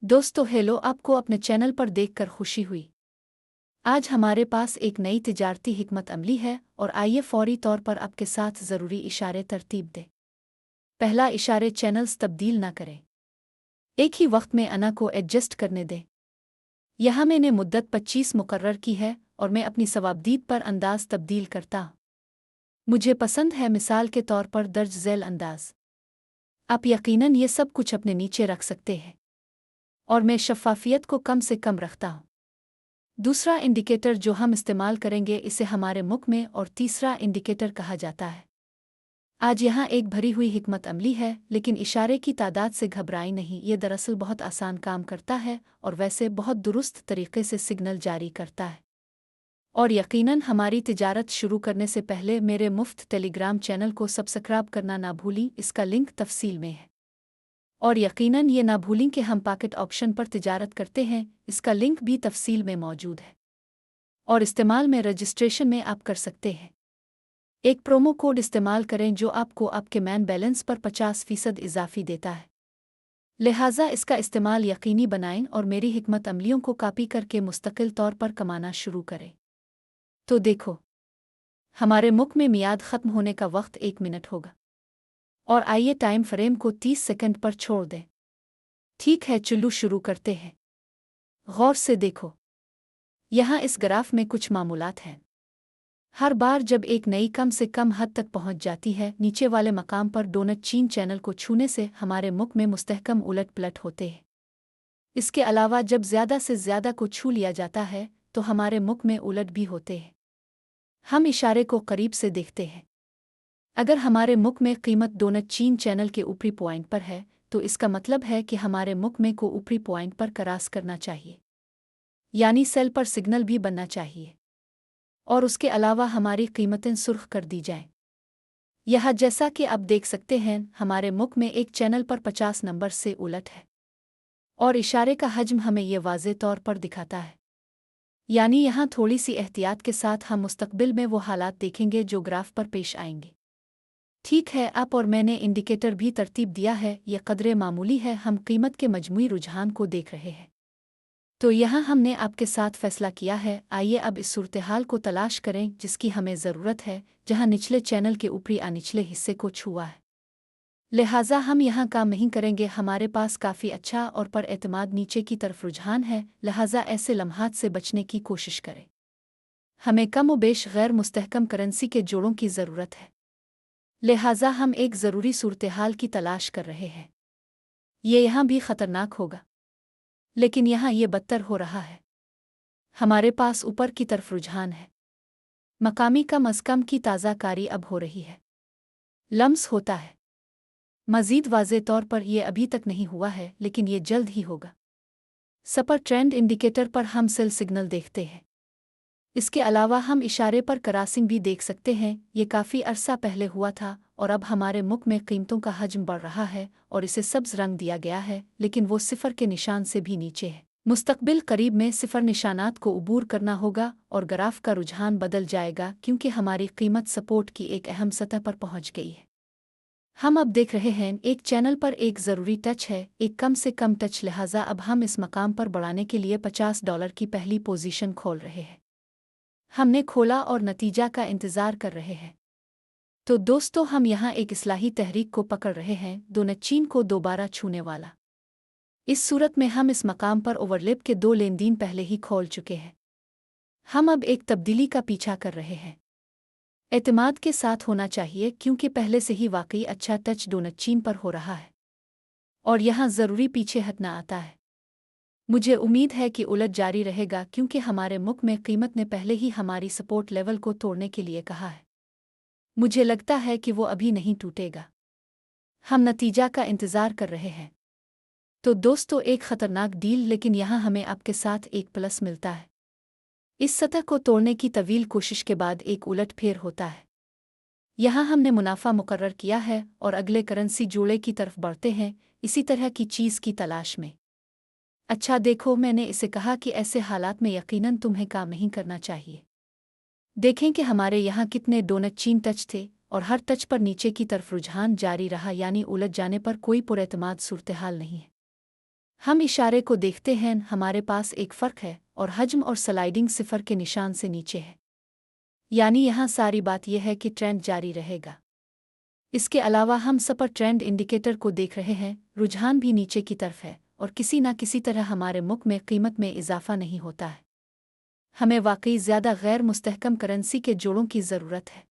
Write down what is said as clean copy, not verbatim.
दोस्तों हेलो, आपको अपने चैनल पर देखकर खुशी हुई। आज हमारे पास एक नई तिजारती हिकमत अमली है और आइए फौरी तौर पर आपके साथ ज़रूरी इशारे तरतीब दें। पहला इशारे, चैनल्स तब्दील ना करें। एक ही वक्त में अना को एडजस्ट करने दें। यहाँ मैंने मुद्दत 25 मुकर्रर की है और मैं अपनी सवाबदीद पर अंदाज तब्दील करता हूँ। मुझे पसंद है, मिसाल के तौर पर दर्ज झैल अंदाज। आप यकीनन ये सब कुछ अपने नीचे रख सकते हैं और मैं शफ़ाफियत को कम से कम रखता हूँ। दूसरा इंडिकेटर जो हम इस्तेमाल करेंगे, इसे हमारे मुख में और तीसरा इंडिकेटर कहा जाता है। आज यहाँ एक भरी हुई हिकमत अमली है, लेकिन इशारे की तादाद से घबराई नहीं। ये दरअसल बहुत आसान काम करता है और वैसे बहुत दुरुस्त तरीके से सिग्नल जारी करता है। और यकीनन हमारी तिजारत शुरू करने से पहले मेरे मुफ्त टेलीग्राम चैनल को सब्सक्राइब करना ना भूली, इसका लिंक तफसील में है। और यकीनन ये ना भूलें कि हम पॉकेट ऑप्शन पर तिजारत करते हैं, इसका लिंक भी तफसील में मौजूद है और इस्तेमाल में रजिस्ट्रेशन में आप कर सकते हैं। एक प्रोमो कोड इस्तेमाल करें जो आपको आपके मैन बैलेंस पर 50% इजाफी देता है। लिहाजा इसका इस्तेमाल यकीनी बनाएं और मेरी हिकमत अमलियों को कॉपी करके मुस्तकिल तौर पर कमाना शुरू करें। तो देखो, हमारे मुख में मियाद ख़त्म होने का वक्त 1 मिनट होगा और आइए टाइम फ्रेम को 30 सेकंड पर छोड़ दें। ठीक है, चलो शुरू करते हैं। गौर से देखो, यहाँ इस ग्राफ में कुछ मामूलात हैं। हर बार जब एक नई कम से कम हद तक पहुंच जाती है, नीचे वाले मकाम पर डोनट चीन चैनल को छूने से हमारे मुख में मुस्तहकम उलट पलट होते हैं। इसके अलावा जब ज़्यादा से ज़्यादा को छू लिया जाता है तो हमारे मुख में उलट भी होते हैं। हम इशारे को करीब से देखते हैं। अगर हमारे मुख में कीमत डोनट चीन चैनल के ऊपरी पॉइंट पर है तो इसका मतलब है कि हमारे मुख में को ऊपरी पॉइंट पर क्रॉस करना चाहिए, यानी सेल पर सिग्नल भी बनना चाहिए और उसके अलावा हमारी कीमतें सुर्ख कर दी जाएं। यह जैसा कि आप देख सकते हैं, हमारे मुख में एक चैनल पर 50 नंबर से उलट है और इशारे का हजम हमें ये वाज़े तौर पर दिखाता है। यानी यहाँ थोड़ी सी एहतियात के साथ हम मुस्तकबिल में वो हालात देखेंगे जो ग्राफ पर पेश आएंगे। ठीक है, आप और मैंने इंडिकेटर भी तरतीब दिया है, यह कदरे मामूली है, हम कीमत के मजमूई रुझान को देख रहे हैं। तो यहाँ हमने आपके साथ फैसला किया है। आइए अब इस सूरत-ए-हाल को तलाश करें जिसकी हमें ज़रूरत है, जहाँ निचले चैनल के ऊपरी निचले हिस्से को छुआ है। लिहाजा हम यहाँ काम नहीं करेंगे, हमारे पास काफ़ी अच्छा और पर एतमाद नीचे की तरफ रुझान है, लिहाजा ऐसे लम्हात से बचने की कोशिश करें। हमें कम व बेश गैर मुस्तहकम करेंसी के जोड़ों की ज़रूरत है, लिहाजा हम एक ज़रूरी सूरत-ए-हाल की तलाश कर रहे हैं। ये यहाँ भी ख़तरनाक होगा, लेकिन यहाँ ये बदतर हो रहा है। हमारे पास ऊपर की तरफ रुझान है, मकामी कम अज़ कम की ताज़ा कारी अब हो रही है, लम्स होता है। मज़ीद वाज़े तौर पर यह अभी तक नहीं हुआ है, लेकिन ये जल्द ही होगा। सपर ट्रेंड इंडिकेटर पर हम सेल सिग्नल देखते हैं। इसके अलावा हम इशारे पर क्रॉसिंग भी देख सकते हैं। ये काफ़ी अरसा पहले हुआ था और अब हमारे मुख में कीमतों का हजम बढ़ रहा है और इसे सब्ज़ रंग दिया गया है, लेकिन वो सिफर के निशान से भी नीचे है। मुस्तकबिल करीब में सिफर निशानात को उबूर करना होगा और ग्राफ का रुझान बदल जाएगा, क्योंकि हमारी कीमत सपोर्ट की एक अहम सतह पर पहुंच गई है। हम अब देख रहे हैं एक चैनल पर एक ज़रूरी टच है, एक कम से कम टच, लिहाजा अब हम इस मकाम पर बढ़ाने के लिए $50 की पहली पोजीशन खोल रहे हैं। हमने खोला और नतीजा का इंतज़ार कर रहे हैं। तो दोस्तों, हम यहाँ एक इस्लाही तहरीक को पकड़ रहे हैं, डोनट चीन को दोबारा छूने वाला। इस सूरत में हम इस मकाम पर ओवरलैप के 2 लेनदेन पहले ही खोल चुके हैं। हम अब एक तब्दीली का पीछा कर रहे हैं। एतमाद के साथ होना चाहिए, क्योंकि पहले से ही वाकई अच्छा टच डोनट चीन पर हो रहा है और यहाँ ज़रूरी पीछे हटना आता है। मुझे उम्मीद है कि उलट जारी रहेगा, क्योंकि हमारे मुख में कीमत ने पहले ही हमारी सपोर्ट लेवल को तोड़ने के लिए कहा है। मुझे लगता है कि वो अभी नहीं टूटेगा। हम नतीजा का इंतज़ार कर रहे हैं। तो दोस्तों, एक ख़तरनाक डील, लेकिन यहाँ हमें आपके साथ एक प्लस मिलता है। इस सतह को तोड़ने की तवील कोशिश के बाद एक उलट फेर होता है। यहाँ हमने मुनाफा मुकर्रर किया है और अगले करेंसी जोड़े की तरफ बढ़ते हैं, इसी तरह की चीज़ की तलाश में। अच्छा देखो, मैंने इसे कहा कि ऐसे हालात में यकीनन तुम्हें काम नहीं करना चाहिए। देखें कि हमारे यहाँ कितने डोनट चीन टच थे और हर टच पर नीचे की तरफ रुझान जारी रहा, यानी उलट जाने पर कोई पुरएतमाद सूरत-ए-हाल नहीं है। हम इशारे को देखते हैं, हमारे पास एक फ़र्क है और हजम और स्लाइडिंग सिफर के निशान से नीचे है। यानी यहाँ सारी बात यह है कि ट्रेंड जारी रहेगा। इसके अलावा हम सपर ट्रेंड इंडिकेटर को देख रहे हैं, रुझान भी नीचे की तरफ है और किसी न किसी तरह हमारे मुल्क में कीमत में इजाफा नहीं होता है। हमें वाकई ज़्यादा गैर मुस्तहकम करेंसी के जोड़ों की ज़रूरत है।